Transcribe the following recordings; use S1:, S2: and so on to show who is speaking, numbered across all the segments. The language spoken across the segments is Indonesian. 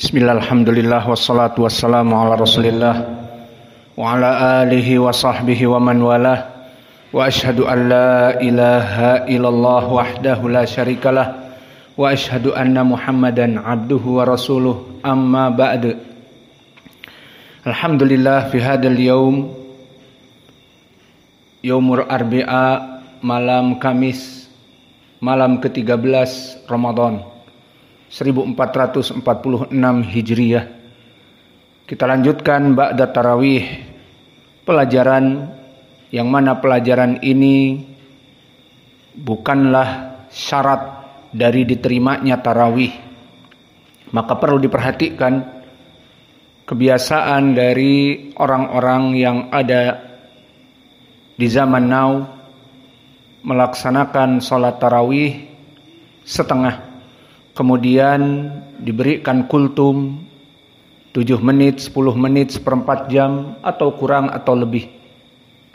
S1: Bismillah, alhamdulillah, wassalatu wassalamu ala rasulillah wa ala alihi wa sahbihi wa man walah wa ashhadu an la ilaha illallah wahdahu la syarikalah wa ashhadu anna muhammadan abduhu wa rasuluh amma ba'd. Alhamdulillah fi hadal yaumur arbi'a, malam Kamis, malam ke-13 Ramadan 1446 Hijriyah. Kita lanjutkan ba'da tarawih, pelajaran yang mana pelajaran ini bukanlah syarat dari diterimanya tarawih. Maka perlu diperhatikan kebiasaan dari orang-orang yang ada di zaman now melaksanakan sholat tarawih setengah, kemudian diberikan kultum 7 menit, 10 menit, seperempat jam, atau kurang atau lebih.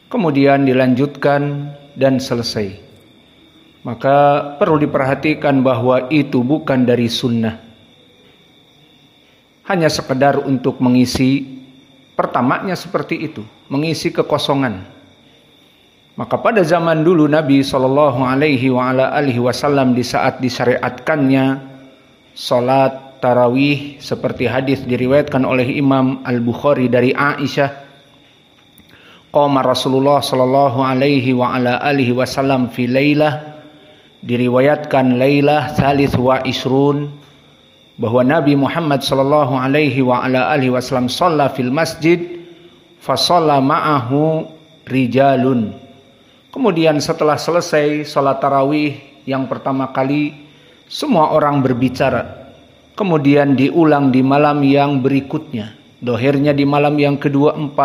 S1: Kemudian dilanjutkan dan selesai. Maka perlu diperhatikan bahwa itu bukan dari sunnah. Hanya sekedar untuk mengisi, pertamanya seperti itu, mengisi kekosongan. Maka pada zaman dulu Nabi SAW di saat disyariatkannya salat tarawih seperti hadis diriwayatkan oleh Imam Al-Bukhari dari Aisyah, qama Rasulullah SAW fi lailah, diriwayatkan lailah thalith wa isrun, bahwa Nabi Muhammad SAW shalla fil masjid fa shalla ma'ahu rijalun. Kemudian setelah selesai sholat tarawih yang pertama kali, semua orang berbicara. Kemudian diulang di malam yang berikutnya. Dohirnya di malam yang ke-24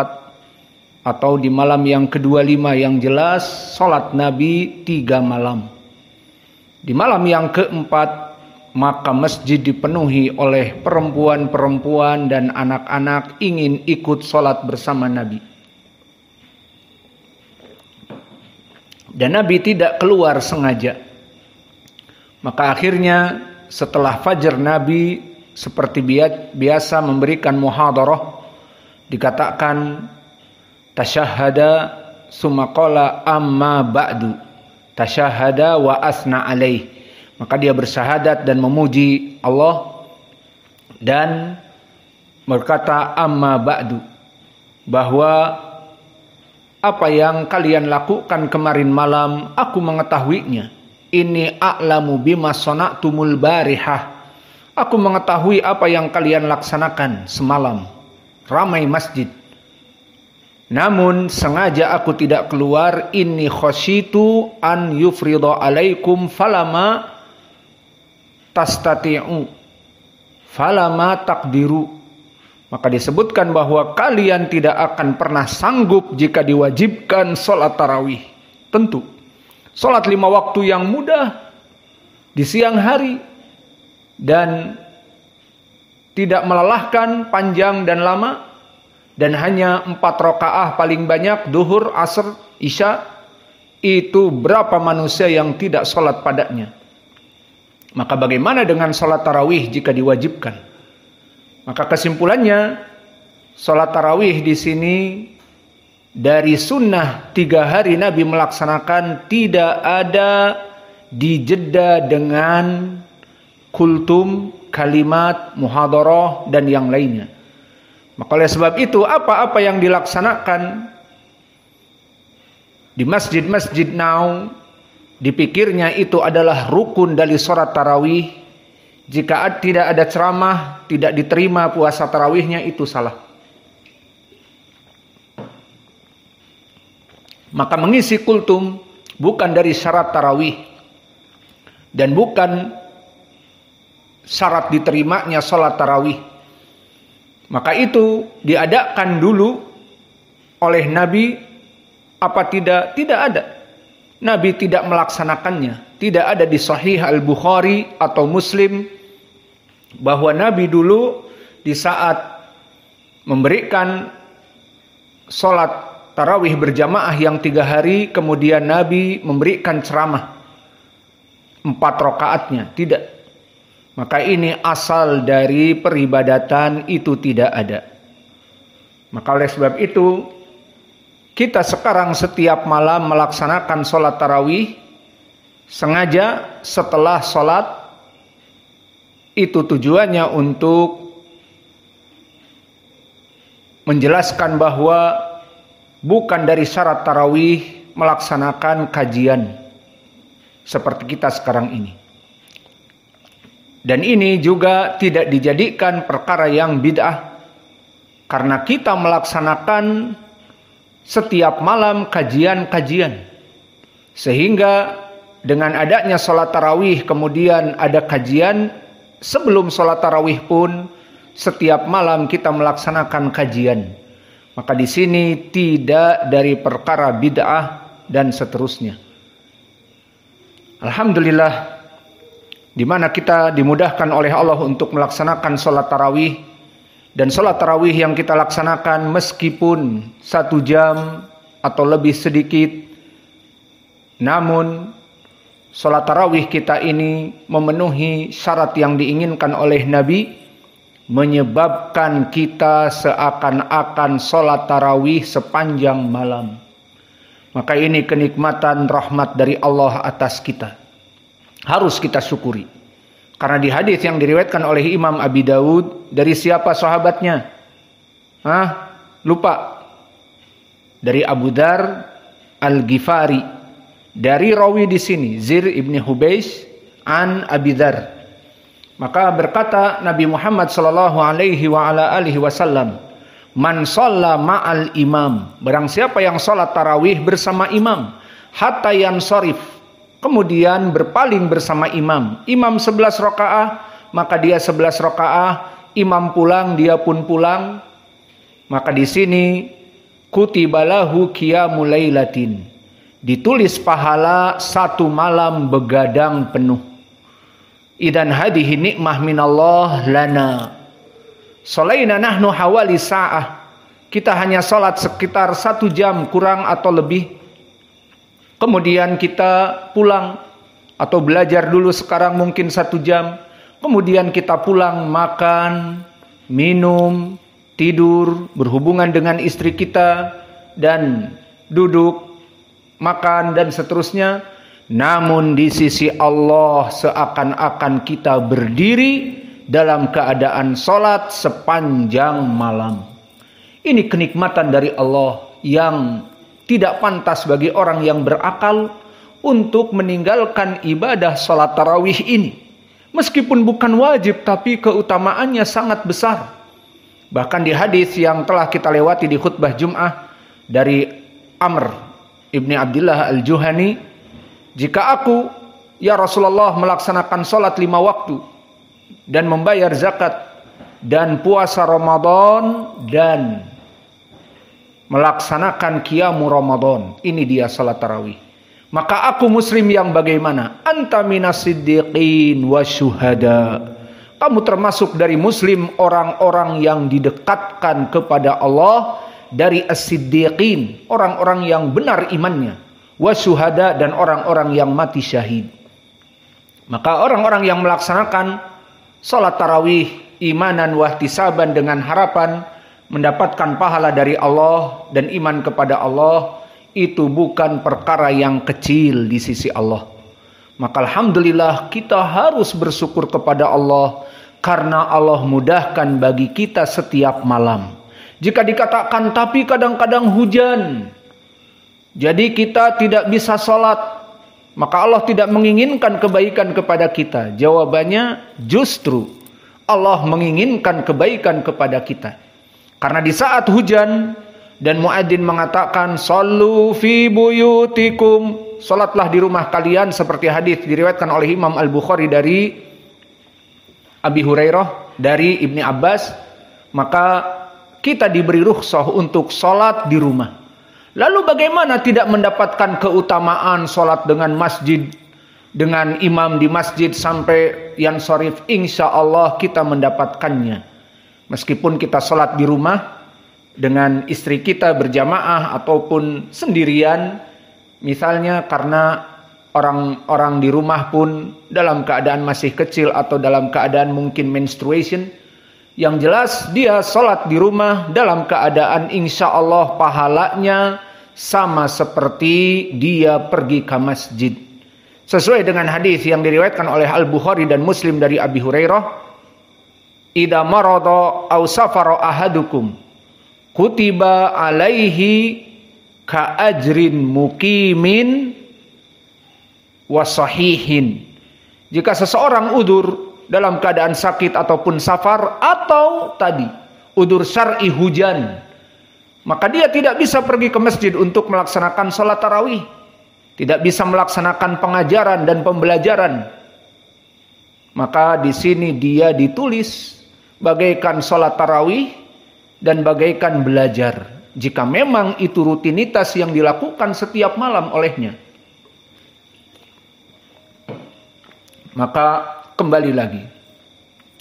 S1: atau di malam yang ke-25. Yang jelas sholat Nabi 3 malam. Di malam yang ke-4 maka masjid dipenuhi oleh perempuan-perempuan dan anak-anak ingin ikut sholat bersama Nabi. Dan Nabi tidak keluar sengaja. Maka akhirnya setelah fajar Nabi seperti biasa memberikan muhadarah. Dikatakan tasyahada summa qala amma ba'du. Tasyahada wa asna alaih. Maka dia bersyahadat dan memuji Allah dan berkata amma ba'du, bahwa apa yang kalian lakukan kemarin malam, aku mengetahuinya. Ini a'lamu bima sana'tumul barihah. Aku mengetahui apa yang kalian laksanakan semalam. Ramai masjid. Namun sengaja aku tidak keluar. Inni khasyitu an yufridha alaikum falama tastati'u. Falama takdiru. Maka disebutkan bahwa kalian tidak akan pernah sanggup jika diwajibkan sholat tarawih. Tentu, sholat 5 waktu yang mudah di siang hari dan tidak melelahkan panjang dan lama, dan hanya 4 rakaah paling banyak, duhur, asr, isya. Itu berapa manusia yang tidak sholat padanya? Maka bagaimana dengan sholat tarawih jika diwajibkan? Maka kesimpulannya, sholat tarawih di sini dari sunnah 3 hari Nabi melaksanakan, tidak ada dijeda dengan kultum, kalimat, muhadarah dan yang lainnya. Maka oleh sebab itu apa-apa yang dilaksanakan di masjid-masjid now, dipikirnya itu adalah rukun dari sholat tarawih. Jika tidak ada ceramah, tidak diterima puasa tarawihnya, itu salah. Maka mengisi kultum bukan dari syarat tarawih dan bukan syarat diterimanya sholat tarawih. Maka itu diadakan dulu oleh Nabi apa tidak? Tidak ada. Nabi tidak melaksanakannya. Tidak ada di Sahih Al-Bukhari atau Muslim bahwa Nabi dulu di saat memberikan sholat tarawih berjamaah yang 3 hari, kemudian Nabi memberikan ceramah 4 rakaatnya. Tidak. maka ini asal dari peribadatan itu tidak ada. Maka oleh sebab itu, kita sekarang setiap malam melaksanakan sholat tarawih, sengaja setelah sholat, itu tujuannya untuk menjelaskan bahwa bukan dari syarat tarawih melaksanakan kajian seperti kita sekarang ini. Dan ini juga tidak dijadikan perkara yang bid'ah, karena kita melaksanakan setiap malam kajian-kajian. Sehingga dengan adanya sholat tarawih kemudian ada kajian, sebelum sholat tarawih pun setiap malam kita melaksanakan kajian. Maka di sini tidak dari perkara bid'ah dan seterusnya. Alhamdulillah, di mana kita dimudahkan oleh Allah untuk melaksanakan sholat tarawih. Dan sholat tarawih yang kita laksanakan meskipun 1 jam atau lebih sedikit, namun sholat tarawih kita ini memenuhi syarat yang diinginkan oleh Nabi, menyebabkan kita seakan-akan sholat tarawih sepanjang malam. Maka ini kenikmatan rahmat dari Allah atas kita, harus kita syukuri. Karena di hadis yang diriwayatkan oleh Imam Abi Dawud, dari siapa sahabatnya? Lupa. Dari Abu Dzar Al-Ghifari. Dari rawi di sini, Zir ibni Hubeish an Abi Dzar. Maka berkata Nabi Muhammad sallallahu alaihi wa ala alihi wasallam, "Man shalla ma'al imam." Barang siapa yang salat tarawih bersama imam, hatta yansharif, kemudian berpaling bersama imam. Imam 11 rakaah, maka dia 11 rakaah. Imam pulang, dia pun pulang. Maka di sini kutibalahu qiyamul lailatin, ditulis pahala 1 malam begadang penuh. Idan hadihi nikmah minallah lana. Sholaina nahnu hawali sa'ah. Kita hanya salat sekitar 1 jam kurang atau lebih. Kemudian kita pulang atau belajar dulu sekarang mungkin 1 jam. Kemudian kita pulang makan, minum, tidur, berhubungan dengan istri kita, dan duduk, makan, dan seterusnya. Namun di sisi Allah seakan-akan kita berdiri dalam keadaan sholat sepanjang malam. Ini kenikmatan dari Allah yang tidak pantas bagi orang yang berakal untuk meninggalkan ibadah sholat tarawih ini. Meskipun bukan wajib, tapi keutamaannya sangat besar. Bahkan di hadis yang telah kita lewati di khutbah Jum'ah dari Amr ibni Abdullah al-Juhani, jika aku, ya Rasulullah, melaksanakan sholat 5 waktu dan membayar zakat dan puasa Ramadan dan melaksanakan qiyamu Ramadan, ini dia salat tarawih, maka aku muslim yang bagaimana? Anta minas siddiqin wasyuhada. Kamu termasuk dari muslim, orang-orang yang didekatkan kepada Allah, dari as-siddiqin, orang-orang yang benar imannya, wasyuhada, dan orang-orang yang mati syahid. Maka orang-orang yang melaksanakan salat tarawih imanan wahtisaban, dengan harapan mendapatkan pahala dari Allah dan iman kepada Allah, itu bukan perkara yang kecil di sisi Allah. Maka alhamdulillah kita harus bersyukur kepada Allah, karena Allah mudahkan bagi kita setiap malam. Jika dikatakan tapi kadang-kadang hujan, jadi kita tidak bisa sholat, maka Allah tidak menginginkan kebaikan kepada kita. Jawabannya justru Allah menginginkan kebaikan kepada kita. Karena di saat hujan dan muadzin mengatakan shollu fi buyutikum, salatlah di rumah kalian, seperti hadis diriwayatkan oleh Imam Al-Bukhari dari Abi Hurairah, dari Ibni Abbas, maka kita diberi rukhsah untuk salat di rumah. Lalu bagaimana tidak mendapatkan keutamaan salat dengan masjid, dengan imam di masjid sampai yansharif? Insya Allah kita mendapatkannya. Meskipun kita sholat di rumah dengan istri kita berjamaah ataupun sendirian, misalnya karena orang-orang di rumah pun dalam keadaan masih kecil atau dalam keadaan mungkin menstruation. Yang jelas dia sholat di rumah dalam keadaan insya Allah pahalanya sama seperti dia pergi ke masjid. Sesuai dengan hadis yang diriwayatkan oleh Al-Bukhari dan Muslim dari Abi Hurairah, "Idza marada aw safara ahadukum kutiba alaihi ka ajrin muqimin wa sahihin." Jika seseorang udur dalam keadaan sakit ataupun safar atau tadi udur syar'i hujan, maka dia tidak bisa pergi ke masjid untuk melaksanakan sholat tarawih, tidak bisa melaksanakan pengajaran dan pembelajaran. Maka di sini dia ditulis bagaikan sholat tarawih dan bagaikan belajar, jika memang itu rutinitas yang dilakukan setiap malam olehnya. Maka kembali lagi,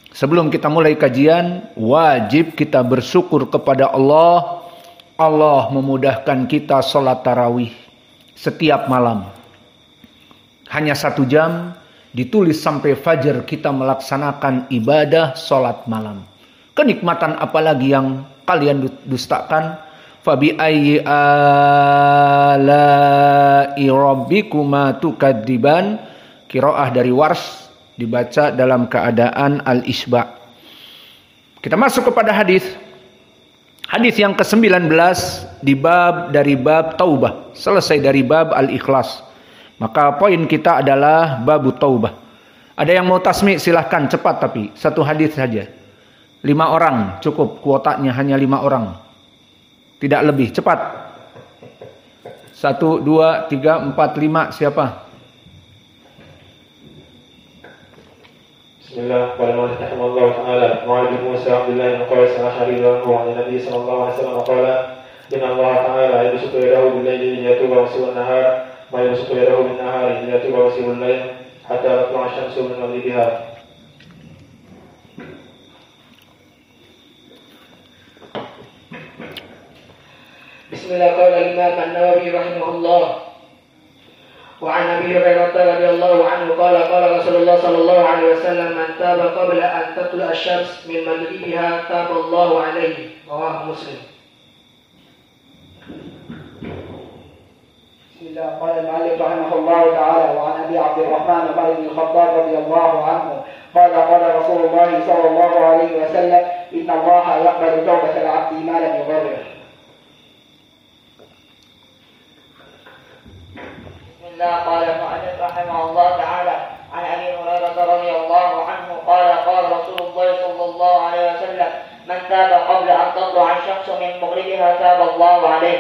S1: sebelum kita mulai kajian, wajib kita bersyukur kepada Allah. Allah memudahkan kita sholat tarawih setiap malam. Hanya 1 jam, ditulis sampai fajar kita melaksanakan ibadah sholat malam. Kenikmatan apalagi yang kalian dustakan? Fabi ayyi ala'i rabbikuma tukadziban. Qiraah dari Wars dibaca dalam keadaan al-isba'. Kita masuk kepada hadis. Hadis yang ke-19 dari bab taubah. Selesai dari bab al-ikhlas. Maka poin kita adalah bab taubah. Ada yang mau tasmi' silahkan cepat, tapi 1 hadis saja. 5 orang cukup, kuotanya hanya 5 orang. Tidak lebih, cepat. 1, 2, 3, 4, 5, siapa?
S2: Bismillah, qala rahimahullah ta'ala, Mu'adz bin Musa Abdullah bin Qais al-Ash'ari radhiyallahu anhu, Nabi sallallahu alaihi wasallam qala, inna Allah ta'ala yabsutu yadahu bil-laili liyatuba wasi'un nahar, ma yabsutu yadahu bin-nahari liyatuba wasi'ul lail, hatta tatlu'a asy-syamsu min maghribiha.
S3: Bismillah, qala Imam An-Nawawi rahimahullah. وعن أبي هريرة رضي الله عنه قال قال رسول الله صلى الله عليه وسلم من تاب قبل أن تطلع الشمس من مغربها تاب الله عليه. رواه مسلم.
S4: بسم الله. قال المؤلف رحمه الله تعالى وعن أبي عبد الرحمن عمر بن الخطاب رضي الله عنه قال قال رسول الله صلى الله عليه وسلم إن الله يقبل توبة العبد ما لم يغرر.
S3: قال المؤلف رحمه الله تعالى عن ابي هريره رضي الله عنه قال قال رسول الله صلى الله عليه وسلم من تاب قبل ان تطلع الشمس من مغربها تاب الله عليه.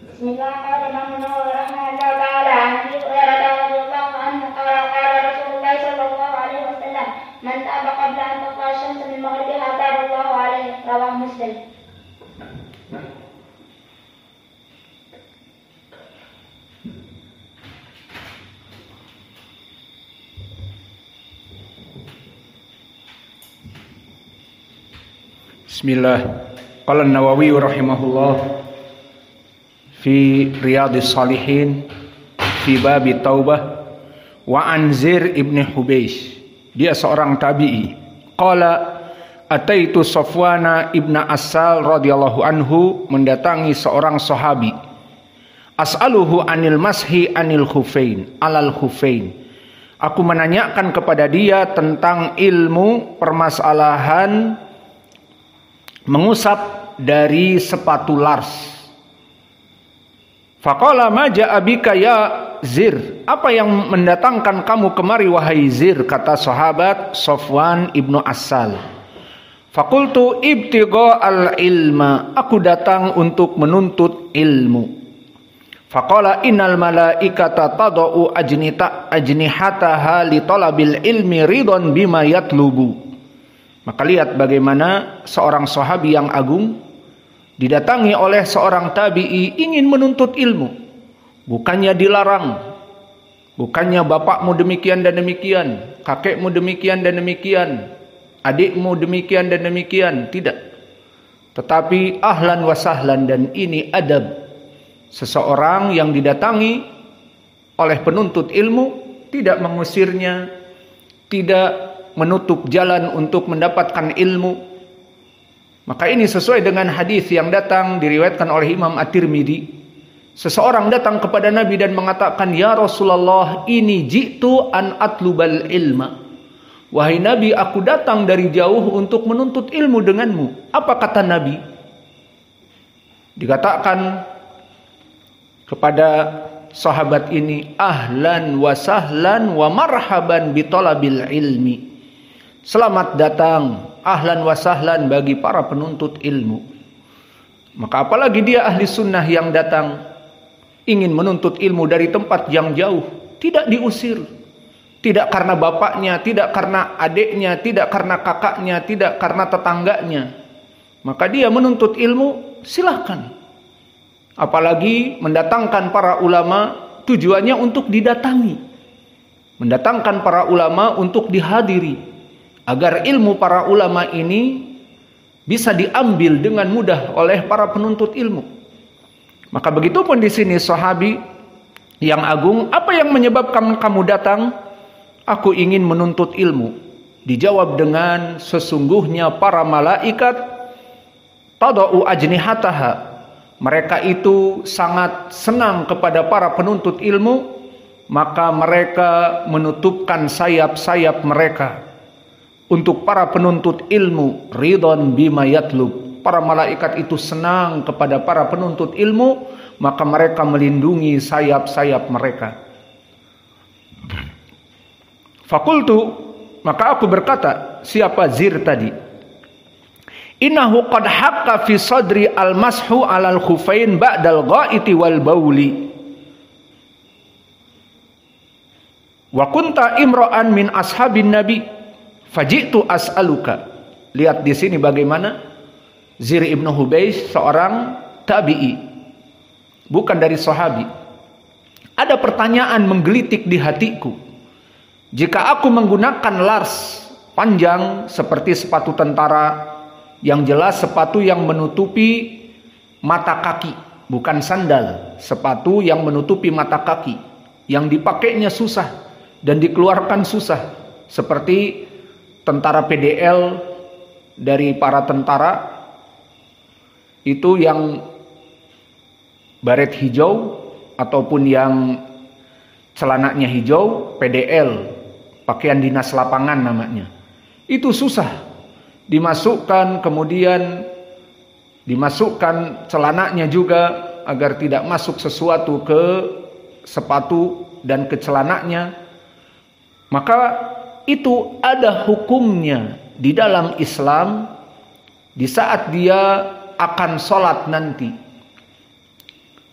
S5: بسم الله. قال الامام النووي رحمه الله تعالى عن ابي هريره رضي الله عنه قال قال رسول الله صلى الله عليه وسلم من تاب قبل ان تطلع الشمس من مغربها تاب الله عليه. رواه مسلم.
S1: Bismillah. Qala An-Nawawi rahimahullah fi Riyadhis Shalihin fi bab taubah wa an Zir ibn Hubeish. Dia seorang tabi'i. Qala ataitu Safwana ibn Asal radhiyallahu anhu, mendatangi seorang sahabi. As'aluhu anil mashi anil khufain alal khufain. Aku menanyakan kepada dia tentang ilmu permasalahan mengusap dari sepatu lars. Faqala ma ja'a bika ya Zir, apa yang mendatangkan kamu kemari wahai Zir? Kata sahabat Safwan ibnu Asal. Faqultu ibtigha al-ilma, aku datang untuk menuntut ilmu. Faqala innal malaikata tadau ajnihataha li talabil ilmi ridon bima yatlubu. Maka lihat bagaimana seorang sahabi yang agung didatangi oleh seorang tabi'i ingin menuntut ilmu. Bukannya dilarang, bukannya bapakmu demikian dan demikian, kakekmu demikian dan demikian, adikmu demikian dan demikian, tidak. Tetapi ahlan wa sahlan, dan ini adab seseorang yang didatangi oleh penuntut ilmu, tidak mengusirnya, tidak menutup jalan untuk mendapatkan ilmu. Maka ini sesuai dengan hadis yang datang diriwayatkan oleh Imam At-Tirmidzi. Seseorang datang kepada Nabi dan mengatakan, "Ya Rasulullah, ini jitu an atlubal ilma." Wahai Nabi, aku datang dari jauh untuk menuntut ilmu denganmu. Apa kata Nabi? Dikatakan kepada sahabat ini, "Ahlan wa sahlan wa marhaban bitolabil ilmi." Selamat datang, ahlan wa sahlan bagi para penuntut ilmu. Maka apalagi dia ahli sunnah yang datang ingin menuntut ilmu dari tempat yang jauh, tidak diusir. Tidak karena bapaknya, tidak karena adiknya, tidak karena kakaknya, tidak karena tetangganya. Maka dia menuntut ilmu, silahkan. Apalagi mendatangkan para ulama tujuannya untuk didatangi. Mendatangkan para ulama untuk dihadiri. Agar ilmu para ulama ini bisa diambil dengan mudah oleh para penuntut ilmu. Maka begitupun di sini sahabi yang agung, apa yang menyebabkan kamu datang? Aku ingin menuntut ilmu. Dijawab dengan, sesungguhnya para malaikat tada'u ajnihataha. Mereka itu sangat senang kepada para penuntut ilmu, maka mereka menutupkan sayap-sayap mereka. Untuk para penuntut ilmu, ridon bima yatlub. Para malaikat itu senang kepada para penuntut ilmu, maka mereka melindungi sayap-sayap mereka. Fakultu, maka aku berkata, siapa Zir tadi? Innahu qad haqqa fi sadri al-mashu alal khufain ba'dal ghaiti wal bauli. Wa kunta imra'an min ashabin nabi. Fajitu as'aluka. Lihat di sini bagaimana Zir ibn Hubeish seorang tabi'i, bukan dari sahabi. Ada pertanyaan menggelitik di hatiku. Jika aku menggunakan lars panjang seperti sepatu tentara, yang jelas sepatu yang menutupi mata kaki, bukan sandal, sepatu yang menutupi mata kaki, yang dipakainya susah dan dikeluarkan susah, seperti tentara PDL dari para tentara itu yang baret hijau ataupun yang celananya hijau, PDL, pakaian dinas lapangan namanya. Itu susah dimasukkan, kemudian dimasukkan celananya juga agar tidak masuk sesuatu ke sepatu dan ke celananya. Maka itu ada hukumnya di dalam Islam di saat dia akan sholat nanti.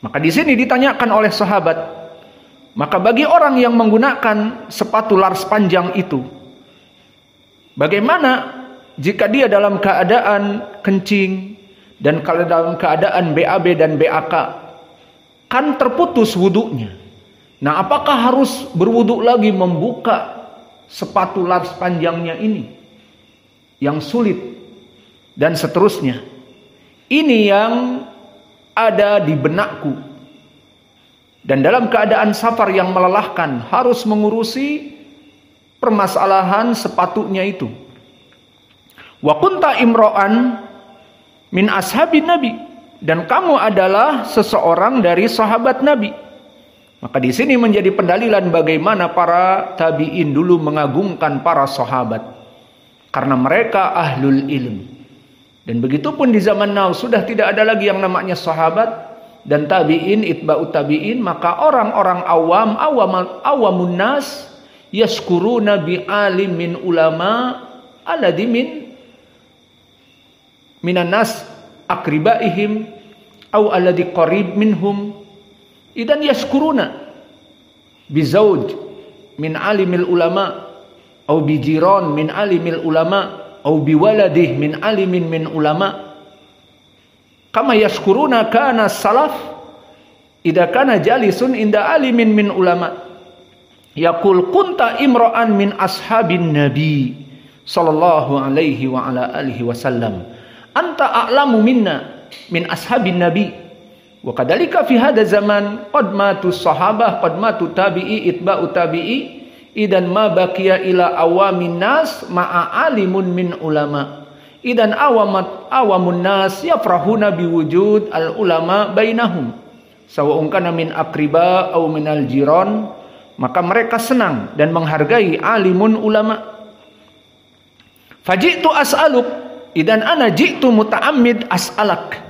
S1: Maka di sini ditanyakan oleh sahabat, maka bagi orang yang menggunakan sepatu lars panjang itu, bagaimana jika dia dalam keadaan kencing dan kalau dalam keadaan BAB dan BAK, kan terputus wudunya. Nah, apakah harus berwudu lagi membuka sepatu lars panjangnya ini yang sulit dan seterusnya? Ini yang ada di benakku. Dan dalam keadaan safar yang melelahkan harus mengurusi permasalahan sepatunya itu. Wa kunta imro'an min ashabin nabi, dan kamu adalah seseorang dari sahabat Nabi. Maka di sini menjadi pendalilan bagaimana para tabi'in dulu mengagungkan para sahabat, karena mereka ahlul ilm. Dan begitupun di zaman now sudah tidak ada lagi yang namanya sahabat dan tabi'in, itba'ut tabi'in. Maka orang-orang awamun nas yaskuruna bi alim min ulama alladhi minan nas akribaihim au alladhi qarib minhum. Idan yaskuruna bizauj min alimil ulama au bijiran min alimil ulama au biwaladih min alimin min ulama, kama yaskuruna kana salaf idza kana jalisun inda alimin min ulama yaqul kunta imra'an min ashabin nabi sallallahu alaihi wa ala alihi wasallam anta a'lamu minna min ashabin nabi Wa kadzalika fi hadza zaman qad matu sahabah, qad matu tabi'i, itba'u tabi'i, idan ma baqiya ila awamin nas ma'a alimun min ulama. Idan awamun nas yafrahuna biwujud al ulama bainahum. Sawa'un kana min aqriba aw minal jiran, maka mereka senang dan menghargai alimun ulama. Faji'tu as'aluk, idan ana ji'tu muta'ammid as'alak.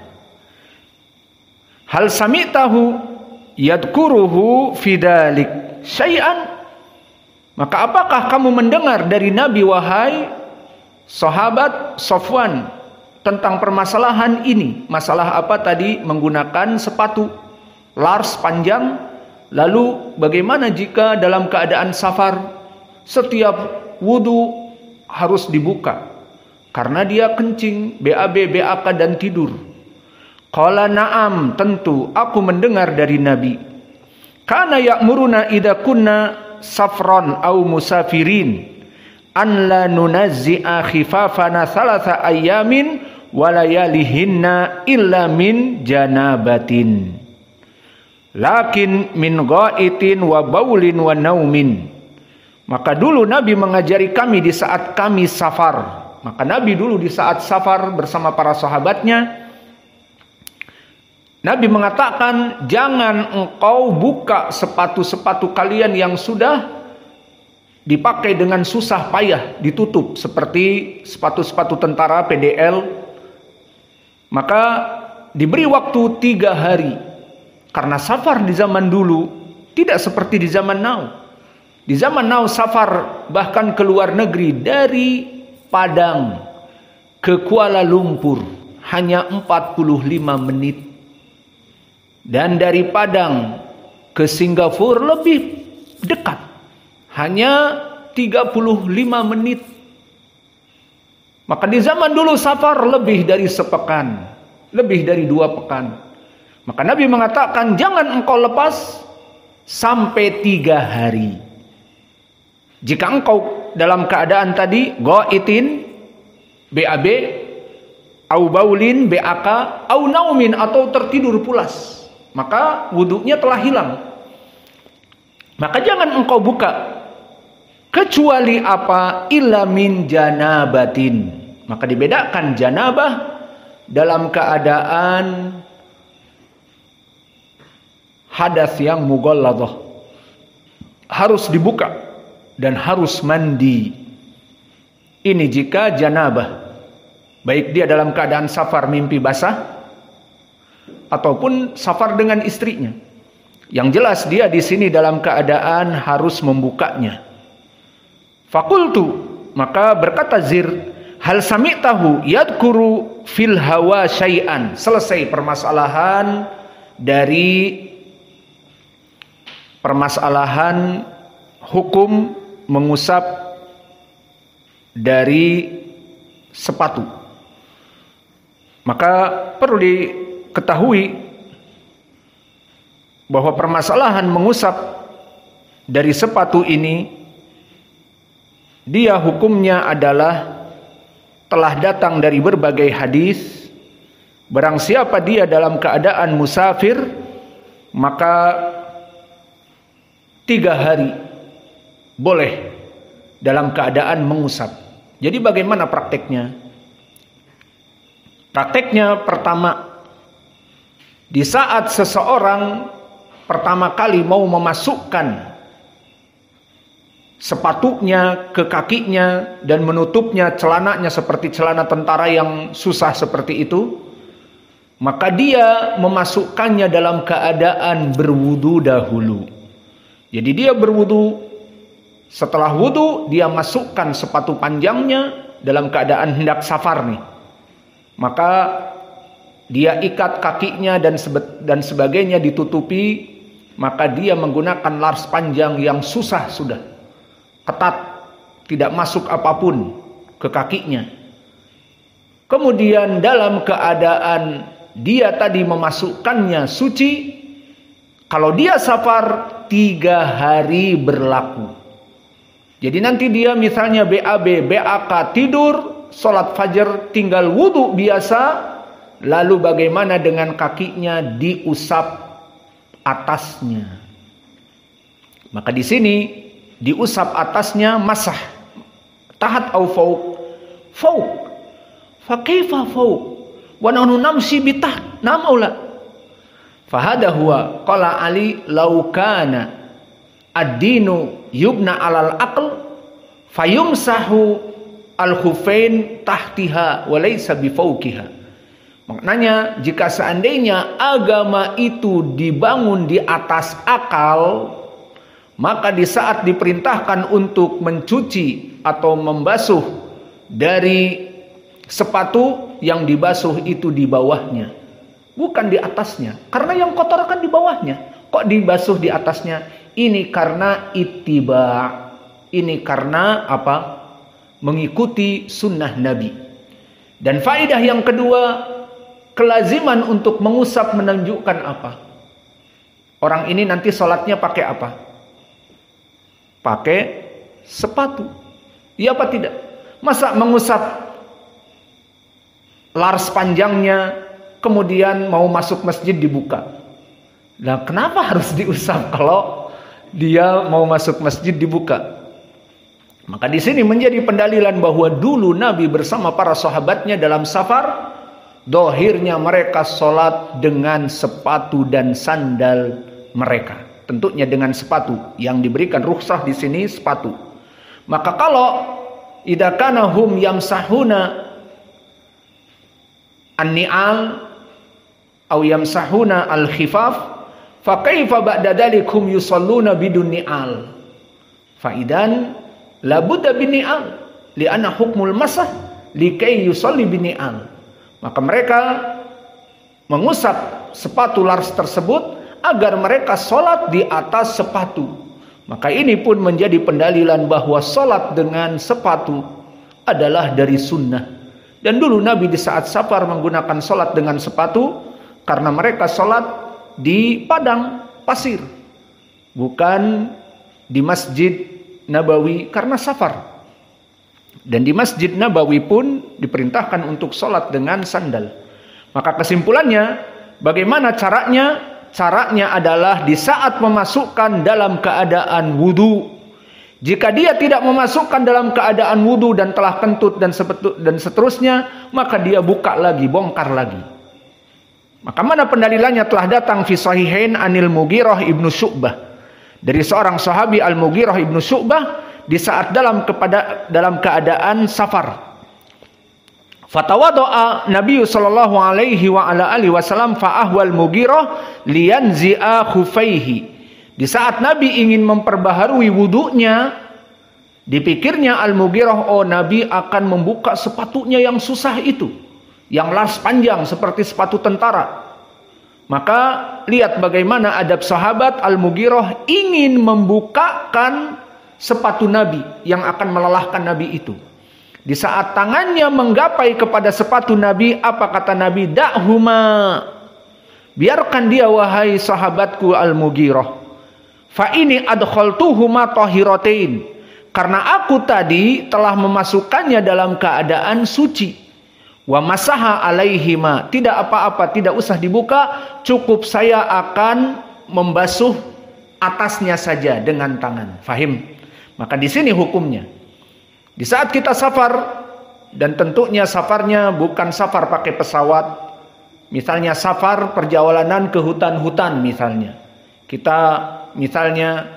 S1: Hal sami'tahu yadkuruhu fidalik syai'an. Maka apakah kamu mendengar dari Nabi wahai sahabat Safwan tentang permasalahan ini? Masalah apa tadi? Menggunakan sepatu lars panjang. Lalu bagaimana jika dalam keadaan safar setiap wudu harus dibuka karena dia kencing, BAB, BAK dan tidur? Qala na'am, tentu aku mendengar dari Nabi. Kana ya'muruna idza kunna safran aw musafirin an la nunazzi'a khifafana thalatha ayyamin wa layalihinna illa min janabatin. Lakin min ghaitin wa baulin wa naumin. Maka dulu Nabi mengajari kami di saat kami safar. Maka Nabi dulu di saat safar bersama para sahabatnya, Nabi mengatakan, jangan engkau buka sepatu-sepatu kalian yang sudah dipakai dengan susah payah, ditutup seperti sepatu-sepatu tentara PDL. Maka diberi waktu 3 hari. Karena safar di zaman dulu tidak seperti di zaman now. Di zaman now safar bahkan ke luar negeri dari Padang ke Kuala Lumpur hanya 45 menit. Dan dari Padang ke Singapura lebih dekat, hanya 35 menit. Maka di zaman dulu safar lebih dari sepekan, lebih dari 2 pekan. Maka Nabi mengatakan, jangan engkau lepas sampai 3 hari. Jika engkau dalam keadaan tadi ghaitin, BAB, au baulin, BAK, au naumin, atau tertidur pulas, maka wudunya telah hilang. Maka jangan engkau buka kecuali apa? Illa min janabatin. Maka dibedakan janabah dalam keadaan hadas yang mughalladhah, harus dibuka dan harus mandi. Ini jika janabah, baik dia dalam keadaan safar mimpi basah ataupun safar dengan istrinya. Yang jelas dia di sini dalam keadaan harus membukanya. Fakultu, maka berkata Zir, hal sami'tahu yadkuru fil hawa syai'an. Selesai permasalahan dari permasalahan hukum mengusap dari sepatu. Maka perlu diketahui bahwa permasalahan mengusap dari sepatu ini, dia hukumnya adalah telah datang dari berbagai hadis. Barang siapa dia dalam keadaan musafir, maka 3 hari boleh dalam keadaan mengusap. Jadi bagaimana prakteknya? Prakteknya pertama, di saat seseorang pertama kali mau memasukkan sepatunya ke kakinya dan menutupnya celananya seperti celana tentara yang susah seperti itu, maka dia memasukkannya dalam keadaan berwudu dahulu. Jadi dia berwudu, setelah wudu dia masukkan sepatu panjangnya dalam keadaan hendak safar nih. Maka dia ikat kakinya dan sebagainya ditutupi, maka dia menggunakan lars panjang yang susah sudah, ketat, tidak masuk apapun ke kakinya. Kemudian dalam keadaan dia tadi memasukkannya suci, kalau dia safar 3 hari berlaku. Jadi nanti dia misalnya BAB, BAK, tidur, sholat fajar, tinggal wudu biasa, Lalu bagaimana dengan kakinya diusap atasnya? Maka di sini diusap atasnya masah. Tahat au fauq? Fauq. Fa kaifa fauq? Wa nahnu namshi bi taht. Nam aula. Fa hada huwa qala Ali law kana ad-dinu yubna 'alal aql fayumsahu al-khuffain tahtiha wa laysa bi fawqiha. Maknanya jika seandainya agama itu dibangun di atas akal, maka di saat diperintahkan untuk mencuci atau membasuh dari sepatu, yang dibasuh itu di bawahnya, bukan di atasnya. Karena yang kotor kan di bawahnya. Kok dibasuh di atasnya? Ini karena ittiba. Ini karena apa? Mengikuti sunnah Nabi. Dan faedah yang kedua, kelaziman untuk mengusap menunjukkan apa? Orang ini nanti sholatnya pakai apa? Pakai sepatu. Iya apa tidak? Masa mengusap lars panjangnya, kemudian mau masuk masjid dibuka? Nah, kenapa harus diusap kalau dia mau masuk masjid dibuka? Maka di sini menjadi pendalilan bahwa dulu Nabi bersama para sahabatnya dalam safar, dohirnya mereka sholat dengan sepatu dan sandal mereka. Tentunya dengan sepatu, yang diberikan rukhsah di sini sepatu. Maka kalau idza kana hum yamsahuna an-ni'al aw yamsahuna al-khifaf fa kaifa ba'da dzalikum yusalluna bidun ni'al. Fa idan la budda bin ni'al li'anna hukmul masah likai yusalli bin ni'al. Maka mereka mengusap sepatu lars tersebut agar mereka sholat di atas sepatu. Maka ini pun menjadi pendalilan bahwa sholat dengan sepatu adalah dari sunnah. Dan dulu Nabi di saat safar menggunakan sholat dengan sepatu karena mereka sholat di padang pasir, bukan di Masjid Nabawi karena safar. Dan di Masjid Nabawi pun diperintahkan untuk sholat dengan sandal. Maka kesimpulannya, bagaimana caranya? Caranya adalah di saat memasukkan dalam keadaan wudu. Jika dia tidak memasukkan dalam keadaan wudu dan telah kentut dan seterusnya, maka dia buka lagi, bongkar lagi. Maka mana pendalilannya? Telah datang fi sahihain anil Mughirah ibnu Syu'bah, dari seorang sahabi Al-Mughirah ibnu Syu'bah, di saat dalam keadaan safar. Fatawadoa Nabi sallallahu alaihi wa ala alihi wasallam fa ahwal Mughirah liyanzi'a khufaihi. Di saat Nabi ingin memperbaharui wudunya, dipikirnya Al-Mughirah, oh Nabi akan membuka sepatunya yang susah itu, yang las panjang seperti sepatu tentara. Maka lihat bagaimana adab sahabat. Al-Mughirah ingin membukakan sepatu Nabi yang akan melelahkan Nabi itu. Di saat tangannya menggapai kepada sepatu Nabi, apa kata Nabi? Da'huma, biarkan dia wahai sahabatku Al-Mughirah. Fa ini adkhaltuhuma tahiratain, karena aku tadi telah memasukkannya dalam keadaan suci. Wa masaha alaihima, tidak apa-apa, tidak usah dibuka, cukup saya akan membasuh atasnya saja dengan tangan. Fahim? Maka di sini hukumnya. Di saat kita safar, dan tentunya safarnya bukan safar pakai pesawat, misalnya safar perjalanan ke hutan-hutan misalnya. Kita misalnya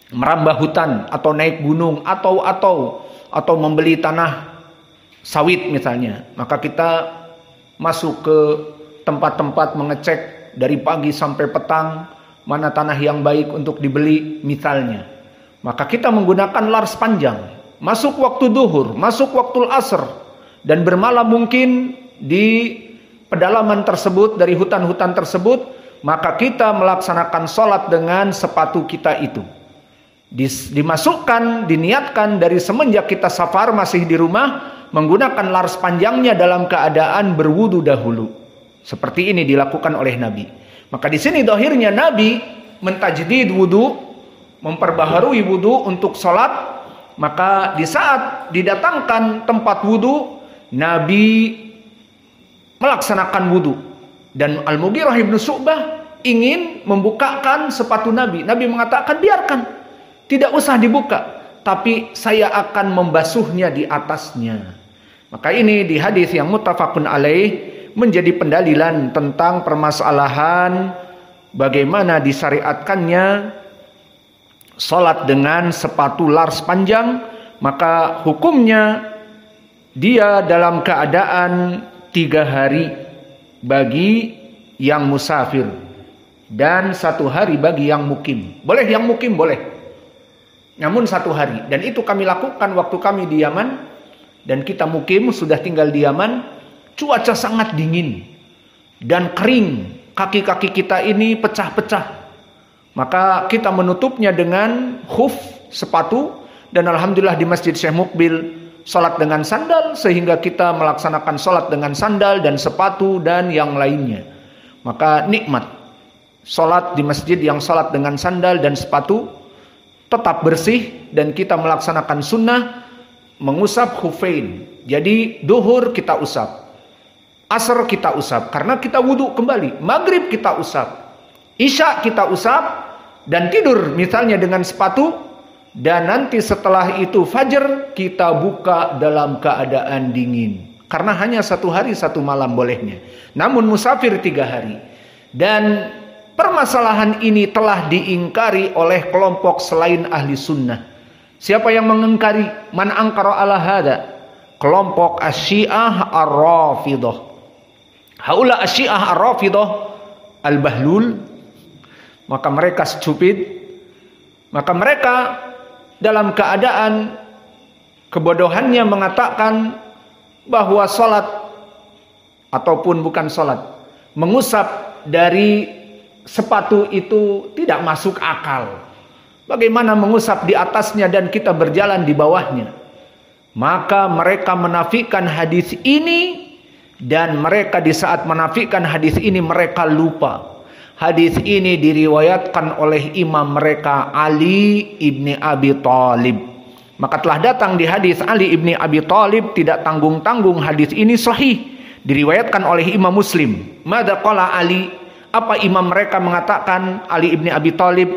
S1: merambah hutan atau naik gunung atau membeli tanah sawit misalnya. Maka kita masuk ke tempat-tempat mengecek dari pagi sampai petang mana tanah yang baik untuk dibeli misalnya. Maka kita menggunakan lars panjang. Masuk waktu duhur, masuk waktu asr, dan bermalam mungkin di pedalaman tersebut, dari hutan-hutan tersebut, maka kita melaksanakan sholat dengan sepatu kita itu. Dimasukkan, diniatkan dari semenjak kita safar masih di rumah, menggunakan lars panjangnya dalam keadaan berwudu dahulu. Seperti ini dilakukan oleh Nabi. Maka di sini dohirnya Nabi mentajdid wudu, memperbaharui wudu untuk sholat. Maka di saat didatangkan tempat wudu, Nabi melaksanakan wudu. Dan Al-Mughirah ibn Syu'bah ingin membukakan sepatu Nabi. Nabi mengatakan, biarkan, tidak usah dibuka, tapi saya akan membasuhnya di atasnya. Maka ini di hadis yang muttafaqun alaih menjadi pendalilan tentang permasalahan bagaimana disyariatkannya salat dengan sepatu lars panjang. Maka hukumnya dia dalam keadaan 3 hari bagi yang musafir dan 1 hari bagi yang mukim. Boleh yang mukim, boleh, namun 1 hari. Dan itu kami lakukan waktu kami di Yaman. Dan kita mukim, sudah tinggal di Yaman, cuaca sangat dingin dan kering, kaki-kaki kita ini pecah-pecah. Maka kita menutupnya dengan khuf, sepatu. Dan alhamdulillah di Masjid Syekh Mukbil salat dengan sandal, sehingga kita melaksanakan salat dengan sandal dan sepatu dan yang lainnya. Maka nikmat salat di masjid yang salat dengan sandal dan sepatu, tetap bersih, dan kita melaksanakan sunnah mengusap khufain. Jadi duhur kita usap, asar kita usap karena kita wudhu kembali, maghrib kita usap, isya kita usap, dan tidur misalnya dengan sepatu. Dan nanti setelah itu fajar kita buka dalam keadaan dingin, karena hanya 1 hari 1 malam bolehnya. Namun musafir 3 hari. Dan permasalahan ini telah diingkari oleh kelompok selain ahli sunnah. Siapa yang mengingkari? Man angkara ala hada, kelompok Asyiah Ar-Rafidah. Haula Asyiah Ar-Rafidah Al-Bahlul. Maka mereka stupid. Maka mereka dalam keadaan kebodohannya mengatakan bahwa salat ataupun bukan salat, mengusap dari sepatu itu tidak masuk akal. Bagaimana mengusap di atasnya dan kita berjalan di bawahnya? Maka mereka menafikan hadis ini, dan mereka di saat menafikan hadis ini mereka lupa. Hadis ini diriwayatkan oleh imam mereka Ali ibni Abi Thalib. Maka telah datang di hadis Ali ibni Abi Thalib, tidak tanggung-tanggung hadis ini sahih, diriwayatkan oleh Imam Muslim. Madza qala Ali? Apa imam mereka mengatakan? Ali ibni Abi Thalib,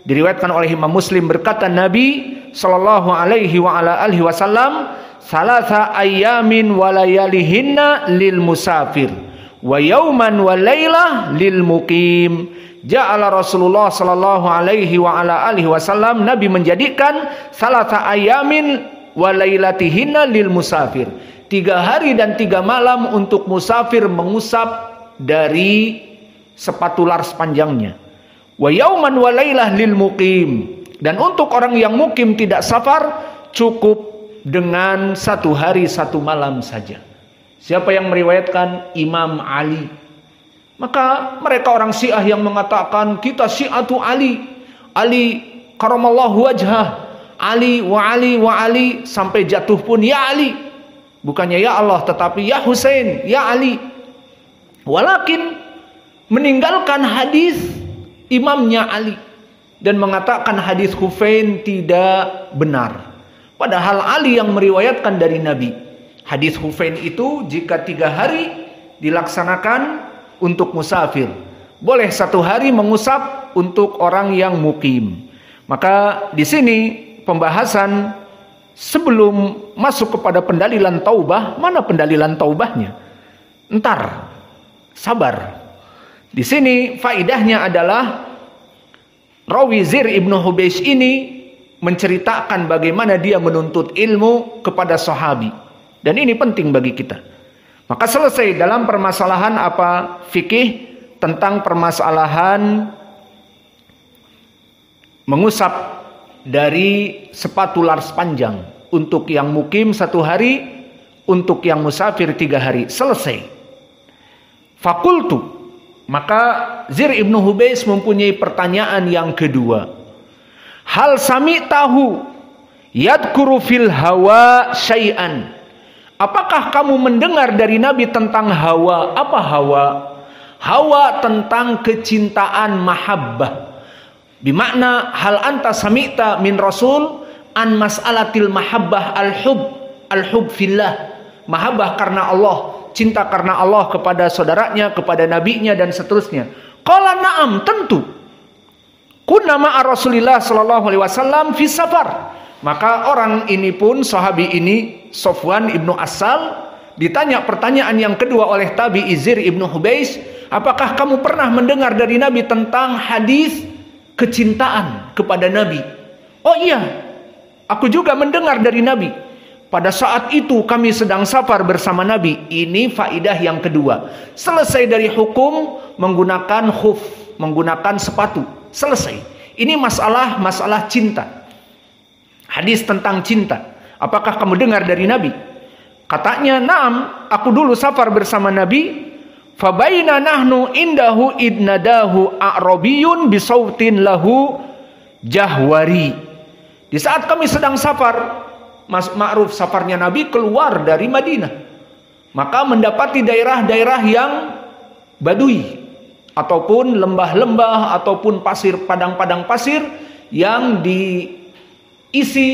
S1: diriwayatkan oleh Imam Muslim, berkata Nabi sallallahu alaihi wa ala alihi wasallam, salasa ayyamin wa layalihinna lil musafir wa yauman wa lailah lil muqim. Ja'ala Rasulullah sallallahu alaihi wa ala alihi wasallam, Nabi menjadikan salasa ayyamin wa lailatihinna lil musafir, 3 hari dan 3 malam untuk musafir mengusap dari sepatu lars panjangnya. Wa yauman wa lailah lil muqim, dan untuk orang yang mukim tidak safar cukup dengan 1 hari 1 malam saja. Siapa yang meriwayatkan? Imam Ali. Maka mereka orang Syiah yang mengatakan kita Syiatu Ali, Ali karamallahu wajhah, Ali wa Ali wa Ali, sampai jatuh pun ya Ali, bukannya ya Allah tetapi ya Husain, ya Ali. Walakin meninggalkan hadis imamnya Ali dan mengatakan hadis Khufain tidak benar. Padahal Ali yang meriwayatkan dari Nabi. Hadis Khufain itu jika 3 hari dilaksanakan untuk musafir, boleh 1 hari mengusap untuk orang yang mukim. Maka di sini pembahasan sebelum masuk kepada pendalilan taubah. Mana pendalilan taubahnya? Entar, sabar. Di sini faidahnya adalah Rawi Zir ibnu Hubeish ini menceritakan bagaimana dia menuntut ilmu kepada sahabi, dan ini penting bagi kita. Maka selesai dalam permasalahan apa? Fikih tentang permasalahan mengusap dari sepatu lars panjang untuk yang mukim 1 hari, untuk yang musafir 3 hari. Selesai. Fakultu, maka Zir ibnu Hubeish mempunyai pertanyaan yang kedua. Hal sami'tahu yadkuru fil hawa syai'an? Apakah kamu mendengar dari Nabi tentang hawa? Apa hawa? Hawa tentang kecintaan, mahabbah. Bimakna hal anta sami'ta min Rasul an mas'alatil mahabbah al-hub fillah. Mahabbah karena Allah. cinta karena Allah kepada saudaranya, kepada nabinya dan seterusnya. Qala na'am, tentu. Kunna ma'a Rasulillah sallallahu alaihi wasallam fi safar. Maka orang ini pun, sahabi ini, Sofwan ibnu Asal, ditanya pertanyaan yang kedua oleh tabi'i Zir ibnu Hubais, apakah kamu pernah mendengar dari Nabi tentang hadis kecintaan kepada Nabi? Oh iya, aku juga mendengar dari Nabi. Pada saat itu kami sedang safar bersama Nabi. Ini faidah yang kedua. Selesai dari hukum menggunakan khuf, menggunakan sepatu. Selesai. Ini masalah cinta. Hadis tentang cinta. Apakah kamu dengar dari Nabi? Katanya, "Na'am, aku dulu safar bersama Nabi. Fabaina nahnu indahu idnadahu a'rabiyun bisautin lahu jahwari." Di saat kami sedang safar, ma'ruf safarnya Nabi keluar dari Madinah, maka mendapati daerah-daerah yang badui ataupun lembah-lembah ataupun pasir, padang-padang pasir yang diisi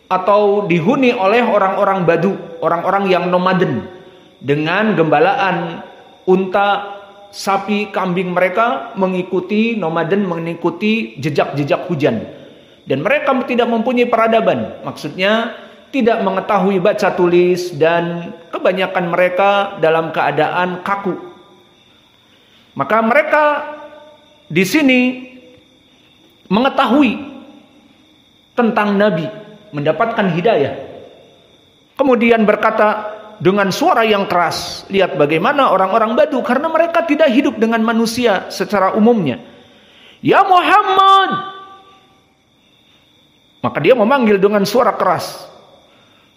S1: atau dihuni oleh orang-orang Badu, orang-orang yang nomaden, dengan gembalaan unta, sapi, kambing mereka mengikuti nomaden, mengikuti jejak-jejak hujan. Dan mereka tidak mempunyai peradaban, maksudnya tidak mengetahui baca tulis, dan kebanyakan mereka dalam keadaan kaku. Maka mereka di sini mengetahui tentang Nabi, mendapatkan hidayah. Kemudian berkata dengan suara yang keras, lihat bagaimana orang-orang Badu, karena mereka tidak hidup dengan manusia secara umumnya. "Ya Muhammad!" Maka dia memanggil dengan suara keras.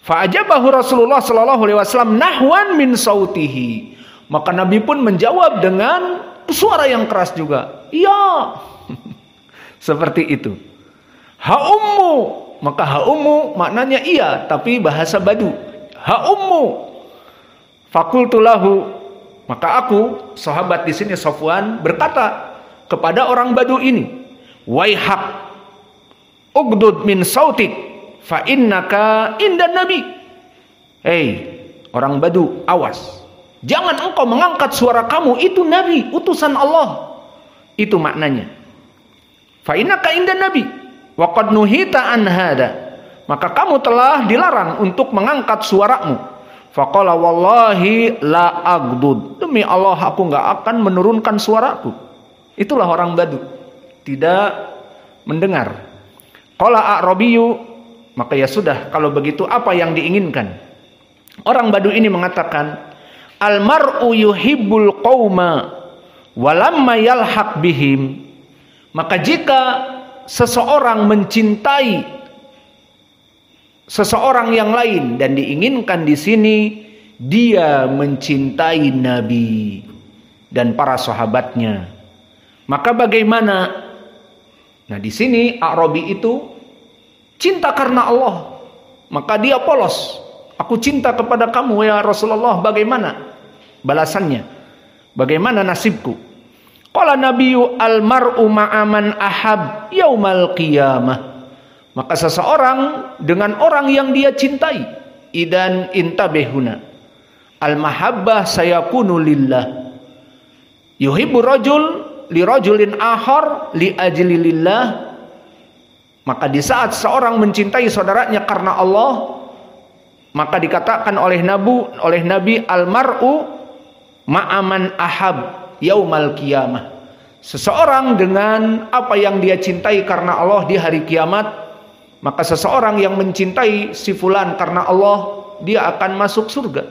S1: Fa'ajabahu Rasulullah sallallahu alaihi wasallam nahwan min sautihi. Maka Nabi pun menjawab dengan suara yang keras juga. "Ya." Seperti itu. "Ha ummu." Maka ha ummu maknanya iya, tapi bahasa Badu. "Ha ummu." Fakultu lahu. Maka aku, sahabat di sini Sofwan, berkata kepada orang Badu ini, "Waihak, ugdud min sautik fa innaka indan nabi." Hei orang Badu, awas, jangan engkau mengangkat suara kamu, itu Nabi, utusan Allah. Itu maknanya. Fa innaka indan nabi wa qad nuhita an hada. Maka kamu telah dilarang untuk mengangkat suaramu. Faqala wallahi la agdud. Demi Allah aku enggak akan menurunkan suaraku. Itulah orang Badu, tidak mendengar. Qala a'rabiyu, maka ya sudah, kalau begitu apa yang diinginkan? Orang Badu ini mengatakan, "Al-mar'u yuhibbul qauma walamma yalhaq bihim." Maka jika seseorang mencintai seseorang yang lain, dan diinginkan di sini dia mencintai Nabi dan para sahabatnya, maka bagaimana? Nah di sini A'rabi itu cinta karena Allah, maka dia polos. "Aku cinta kepada kamu ya Rasulullah, bagaimana balasannya? Bagaimana nasibku?" Qala Nabiyyu al-mar'u ma'aman ahab yaumal qiyamah. Maka seseorang dengan orang yang dia cintai. Idan intabehuna. Al-mahabbah sayakunu lillah. Yuhibbu rajul li rajulin akhar li ajli lillah. Maka di saat seorang mencintai saudaranya karena Allah, maka dikatakan oleh Nabi al-mar'u ma'aman ahab yaumal qiyamah. Seseorang dengan apa yang dia cintai karena Allah di hari kiamat, maka seseorang yang mencintai si fulan karena Allah, dia akan masuk surga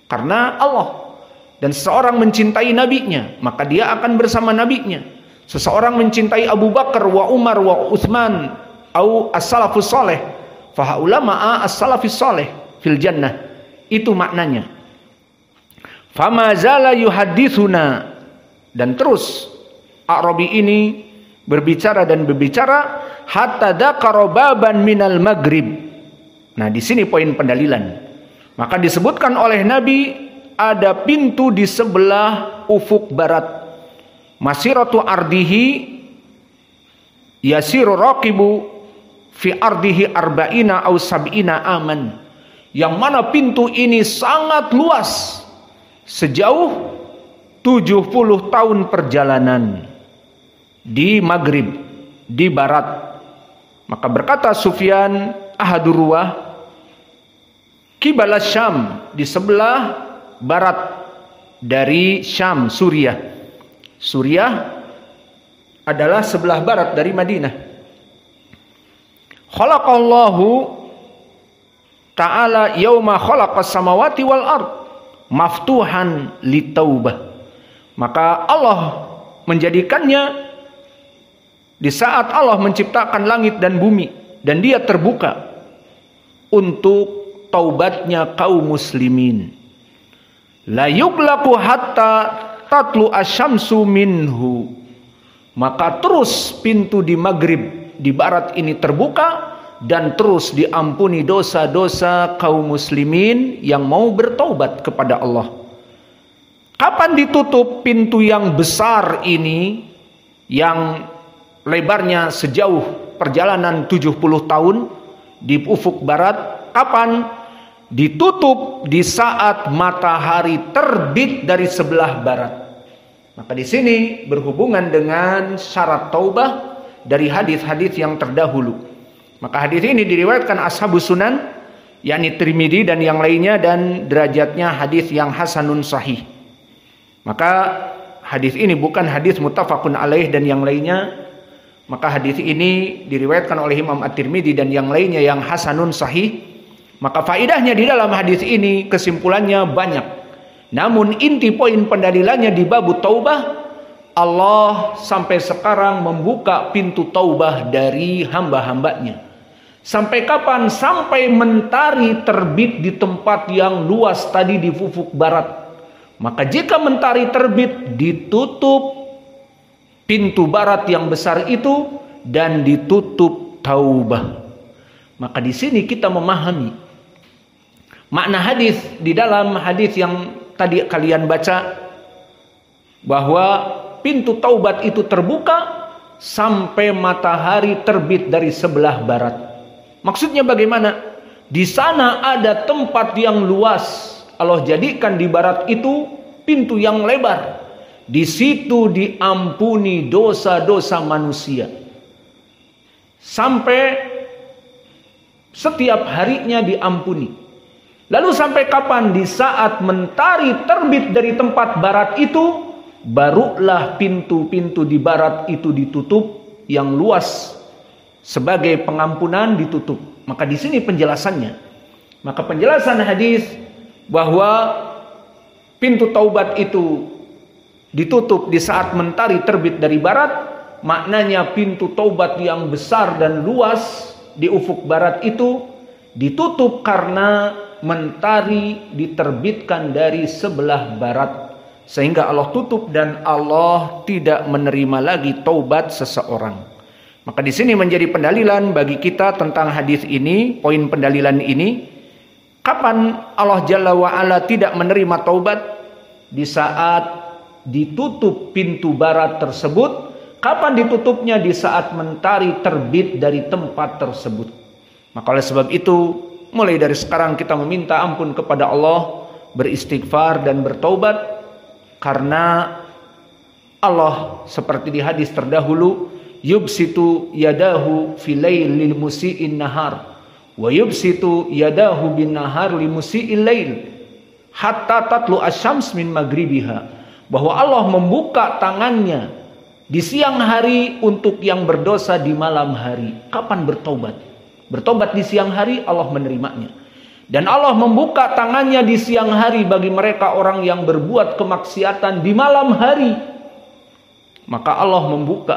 S1: karena Allah. Dan seseorang mencintai nabinya, maka dia akan bersama nabinya. Seseorang mencintai Abu Bakar wa Umar wa Utsman au as-salafus saleh, fa haula ma'a as-salafis saleh fil jannah. Itu maknanya. Fama zala yuhadditsuna, dan terus A'rabi ini berbicara dan berbicara hatta dzakara baban minal maghrib. Nah, di sini poin pendalilan. Maka disebutkan oleh Nabi ada pintu di sebelah ufuk barat. Masiratu ardihi yasiru raqibu fi ardihi arba'ina aw sab'ina aman. yang mana pintu ini sangat luas, sejauh 70 tahun perjalanan di Maghrib, di barat. Maka berkata Sufyan Ahadurruwah, Qibala Syam, di sebelah barat dari Syam, Suriah. Suriah adalah sebelah barat dari Madinah. Khalaqallahu ta'ala yauma khalaqas samawati wal ard maftuhan litaubah. Maka Allah menjadikannya di saat Allah menciptakan langit dan bumi, dan dia terbuka untuk taubatnya kaum muslimin. La yuglaqu hatta tatlu asyamsu minhu. Maka terus pintu di Maghrib, di barat ini terbuka, dan terus diampuni dosa-dosa kaum muslimin yang mau bertaubat kepada Allah. Kapan ditutup pintu yang besar ini, yang lebarnya sejauh perjalanan 70 tahun di ufuk barat? Kapan? Ditutup di saat matahari terbit dari sebelah barat. Maka di sini berhubungan dengan syarat taubah dari hadis-hadis yang terdahulu. Maka hadis ini diriwayatkan Ashabus Sunan, yakni Tirmidzi dan yang lainnya, dan derajatnya hadis yang hasanun sahih. Maka hadis ini bukan hadis muttafaqun alaih dan yang lainnya. Maka hadis ini diriwayatkan oleh Imam At-Tirmidzi dan yang lainnya yang hasanun sahih. Maka faidahnya di dalam hadis ini kesimpulannya banyak. Namun inti poin pendalilannya di bab taubah, Allah sampai sekarang membuka pintu taubah dari hamba-hambanya. Sampai kapan? Sampai mentari terbit di tempat yang luas tadi di ufuk barat. Maka jika mentari terbit, ditutup pintu barat yang besar itu dan ditutup taubah. Maka di sini kita memahami makna hadis di dalam hadis yang tadi kalian baca, bahwa pintu taubat itu terbuka sampai matahari terbit dari sebelah barat. Maksudnya bagaimana? Di sana ada tempat yang luas. Allah jadikan di barat itu pintu yang lebar. Di situ diampuni dosa-dosa manusia. Sampai setiap harinya diampuni. Lalu sampai kapan? Di saat mentari terbit dari tempat barat itu, barulah pintu-pintu di barat itu ditutup yang luas sebagai pengampunan ditutup. Maka di sini penjelasannya. Maka penjelasan hadis bahwa pintu taubat itu ditutup di saat mentari terbit dari barat, maknanya pintu taubat yang besar dan luas di ufuk barat itu ditutup karena mentari diterbitkan dari sebelah barat, sehingga Allah tutup dan Allah tidak menerima lagi taubat seseorang. Maka di sini menjadi pendalilan bagi kita tentang hadis ini, poin pendalilan ini. Kapan Allah Jalla wa'ala tidak menerima taubat? Di saat ditutup pintu barat tersebut. Kapan ditutupnya? Di saat mentari terbit dari tempat tersebut. Maka oleh sebab itu, mulai dari sekarang kita meminta ampun kepada Allah, beristighfar dan bertaubat, karena Allah seperti di hadis terdahulu, yubsitu yadahu filailil musi'in nahar wa yubsitu yadahu bin nahar li musi'il lail hatta tatlu asyams min maghribiha, bahwa Allah membuka tangannya di siang hari untuk yang berdosa di malam hari. Kapan bertobat? Bertobat di siang hari, Allah menerimanya. Dan Allah membuka tangannya di siang hari bagi mereka orang yang berbuat kemaksiatan di malam hari. Maka Allah membuka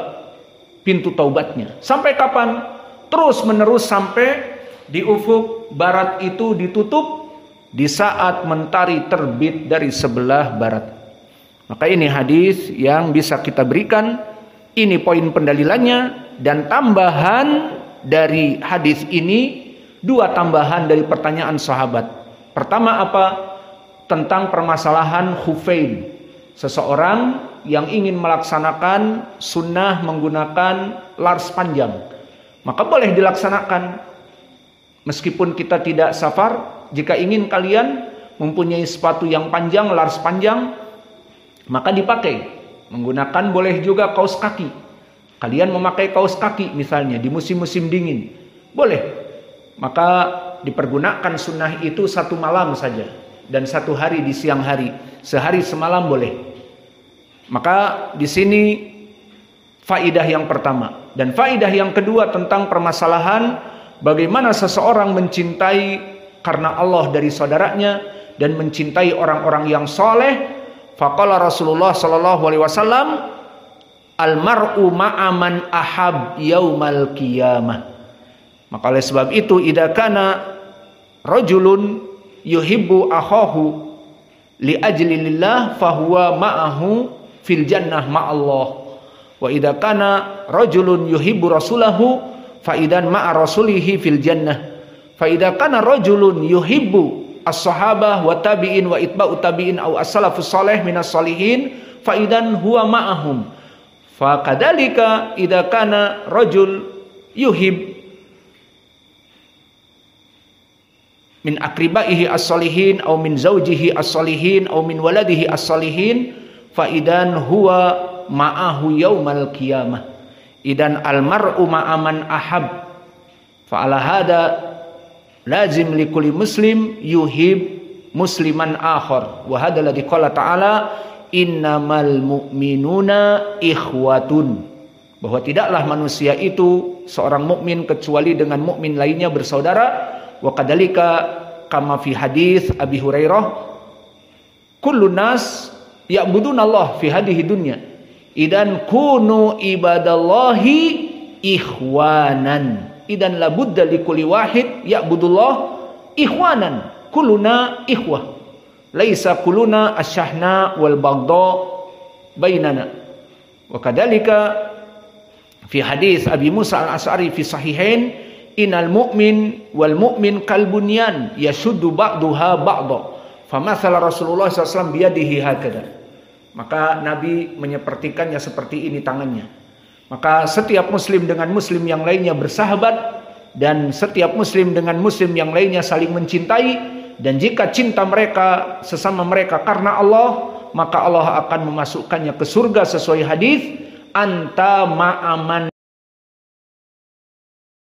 S1: pintu taubatnya. Sampai kapan? Terus menerus sampai di ufuk barat itu ditutup di saat mentari terbit dari sebelah barat. Maka ini hadis yang bisa kita berikan. Ini poin pendalilannya. Dan tambahan dari hadis ini, dua tambahan dari pertanyaan sahabat. Pertama apa? Tentang permasalahan khufain. Seseorang yang ingin melaksanakan sunnah menggunakan lars panjang, maka boleh dilaksanakan meskipun kita tidak safar, Jika ingin kalian mempunyai sepatu yang panjang, laras panjang, maka dipakai. Menggunakan boleh juga kaos kaki. Kalian memakai kaos kaki misalnya di musim-musim dingin, boleh. Maka dipergunakan sunnah itu 1 malam saja dan 1 hari di siang hari, sehari semalam boleh. Maka di sini faidah yang pertama. Dan faidah yang kedua tentang permasalahan bagaimana seseorang mencintai karena Allah dari saudaranya dan mencintai orang-orang yang soleh. Faqala Rasulullah sallallahu alaihi wasallam, almar'u ma'aman ahab yaumal qiyamah. Maka oleh sebab itu, idza kana rajulun yuhibbu akhahu li ajlilillah fahuwa ma'ahu fil jannah ma'allah. Wa idza kana rajulun yuhibbu rasulahu fa idan ma'a rasulihi fil jannah. Fa idza kana rajulun yuhibbu as-sahabah wa tabi'in wa itba'u tabi'in aw as-salafus salih minas salihin fa idan huwa ma'ahum. Fa kadzalika idza kana rajul yuhib min akribaihi as-salihin aw min zawjihi as-salihin aw min waladihi as-salihin fa idan huwa ma'ahu yaumal qiyamah. Idan al-mar'u ma'aman ahab. Fa ala hada lazim likulli muslim yuhib musliman akhar. Wa hadha alladhi qala ta'ala innamal mu'minuna ikhwatun. Bahwa tidaklah manusia itu seorang mukmin kecuali dengan mukmin lainnya bersaudara. Wa kadzalika kama fi hadis Abi Hurairah kullun nas ya'budunallah fi hadhihi dunya idan kunu ibadallahi ikhwanan. Idan labudda likulli wahid ya'budullah ikhwanan. Kuluna ikhwah. Laisa kuluna asyahna wal baghdha bainana. Wa kadzalika fi hadis Abi Musa al-Asy'ari fi sahihain innal mu'min wal mu'min kal bunyan yashuddu ba'daha ba'dha. Famathala Rasulullah sallallahu alaihi wasallam biyadihi hakadha. Maka Nabi menyepertikannya seperti ini tangannya. Maka setiap muslim dengan muslim yang lainnya bersahabat, dan setiap muslim dengan muslim yang lainnya saling mencintai, dan jika cinta mereka sesama mereka karena Allah, maka Allah akan memasukkannya ke surga sesuai hadis anta ma'aman